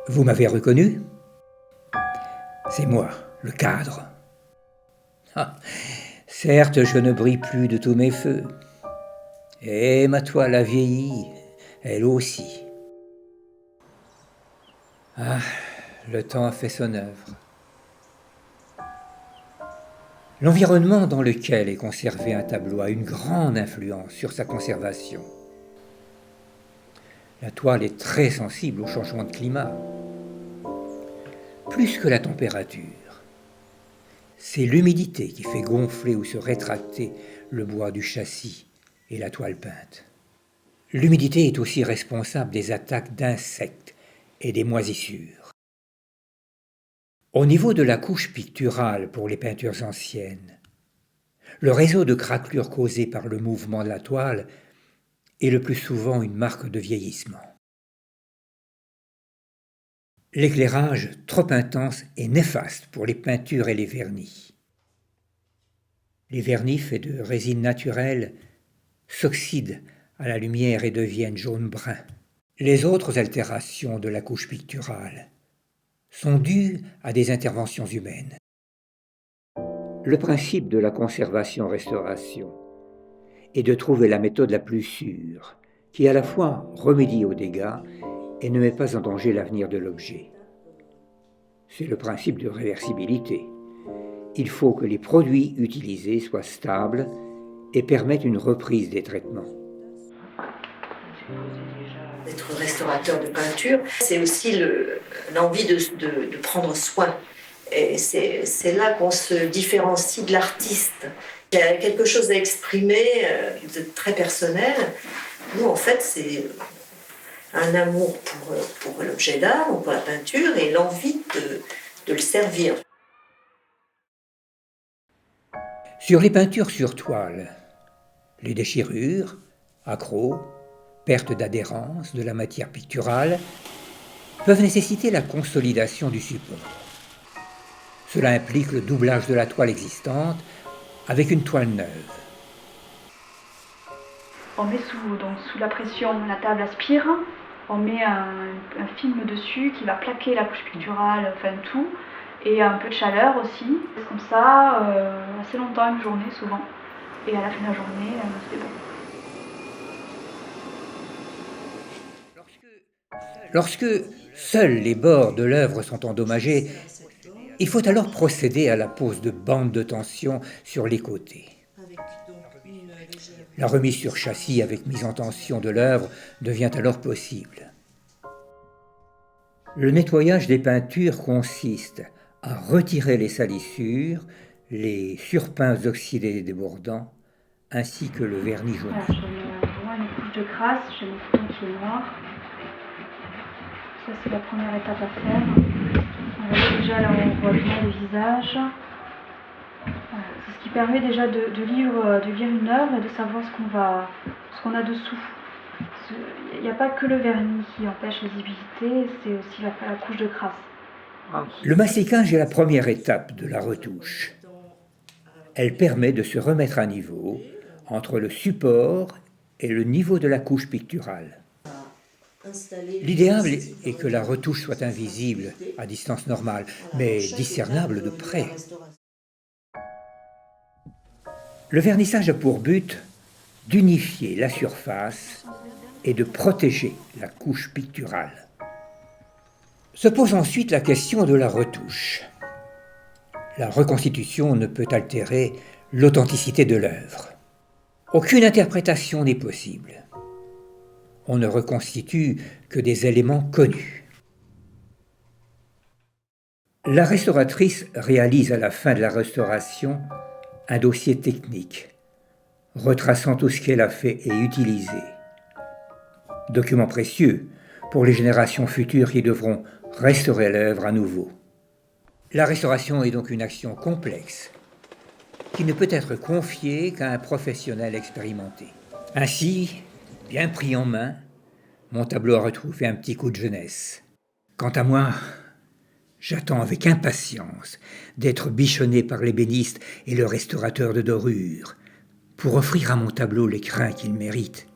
Vous m'avez reconnu? C'est moi, le cadre. Ah, certes, je ne brille plus de tous mes feux. Et ma toile a vieilli, elle aussi. Ah, le temps a fait son œuvre. L'environnement dans lequel est conservé un tableau a une grande influence sur sa conservation. La toile est très sensible au changement de climat, plus que la température. C'est l'humidité qui fait gonfler ou se rétracter le bois du châssis et la toile peinte. L'humidité est aussi responsable des attaques d'insectes et des moisissures. Au niveau de la couche picturale pour les peintures anciennes, le réseau de craquelures causées par le mouvement de la toile est le plus souvent une marque de vieillissement. L'éclairage trop intense est néfaste pour les peintures et les vernis. Les vernis faits de résine naturelle s'oxydent à la lumière et deviennent jaune-brun. Les autres altérations de la couche picturale sont dues à des interventions humaines. Le principe de la conservation-restauration est de trouver la méthode la plus sûre, qui à la fois remédie aux dégâts et ne met pas en danger l'avenir de l'objet. C'est le principe de réversibilité. Il faut que les produits utilisés soient stables et permettent une reprise des traitements. Être restaurateur de peinture, c'est aussi l'envie de prendre soin. Et c'est là qu'on se différencie de l'artiste. Il y a quelque chose à exprimer de très personnel. Nous, en fait, c'est un amour pour l'objet d'art ou pour la peinture et l'envie de le servir. Sur les peintures sur toile, les déchirures, accros, perte d'adhérence de la matière picturale peuvent nécessiter la consolidation du support. Cela implique le doublage de la toile existante avec une toile neuve. On met sous la pression, la table aspire, on met un film dessus qui va plaquer la couche picturale, enfin tout, et un peu de chaleur aussi. C'est comme ça, assez longtemps, une journée souvent. Et à la fin de la journée, c'est bon. Lorsque seuls les bords de l'œuvre sont endommagés, il faut alors procéder à la pose de bandes de tension sur les côtés. La remise sur châssis avec mise en tension de l'œuvre devient alors possible. Le nettoyage des peintures consiste à retirer les salissures, les surpeints oxydés et débordants, ainsi que le vernis jaune. Voilà, je mets une couche de crasse, j'ai mon fond qui est noir. Ça, c'est la première étape à faire. Déjà, là, on voit bien le visage. Voilà. C'est ce qui permet déjà de lire une œuvre et de savoir ce qu'on a dessous. Il n'y a pas que le vernis qui empêche la visibilité, c'est aussi la couche de crasse. Le masticage est la première étape de la retouche. Elle permet de se remettre à niveau entre le support et le niveau de la couche picturale. L'idéal est que la retouche soit invisible à distance normale, mais discernable de près. Le vernissage a pour but d'unifier la surface et de protéger la couche picturale. Se pose ensuite la question de la retouche. La reconstitution ne peut altérer l'authenticité de l'œuvre. Aucune interprétation n'est possible. On ne reconstitue que des éléments connus. La restauratrice réalise à la fin de la restauration un dossier technique, retraçant tout ce qu'elle a fait et utilisé. Document précieux pour les générations futures qui devront restaurer l'œuvre à nouveau. La restauration est donc une action complexe qui ne peut être confiée qu'à un professionnel expérimenté. Ainsi, bien pris en main, mon tableau a retrouvé un petit coup de jeunesse. Quant à moi, j'attends avec impatience d'être bichonné par l'ébéniste et le restaurateur de dorure pour offrir à mon tableau l'écrin qu'il mérite.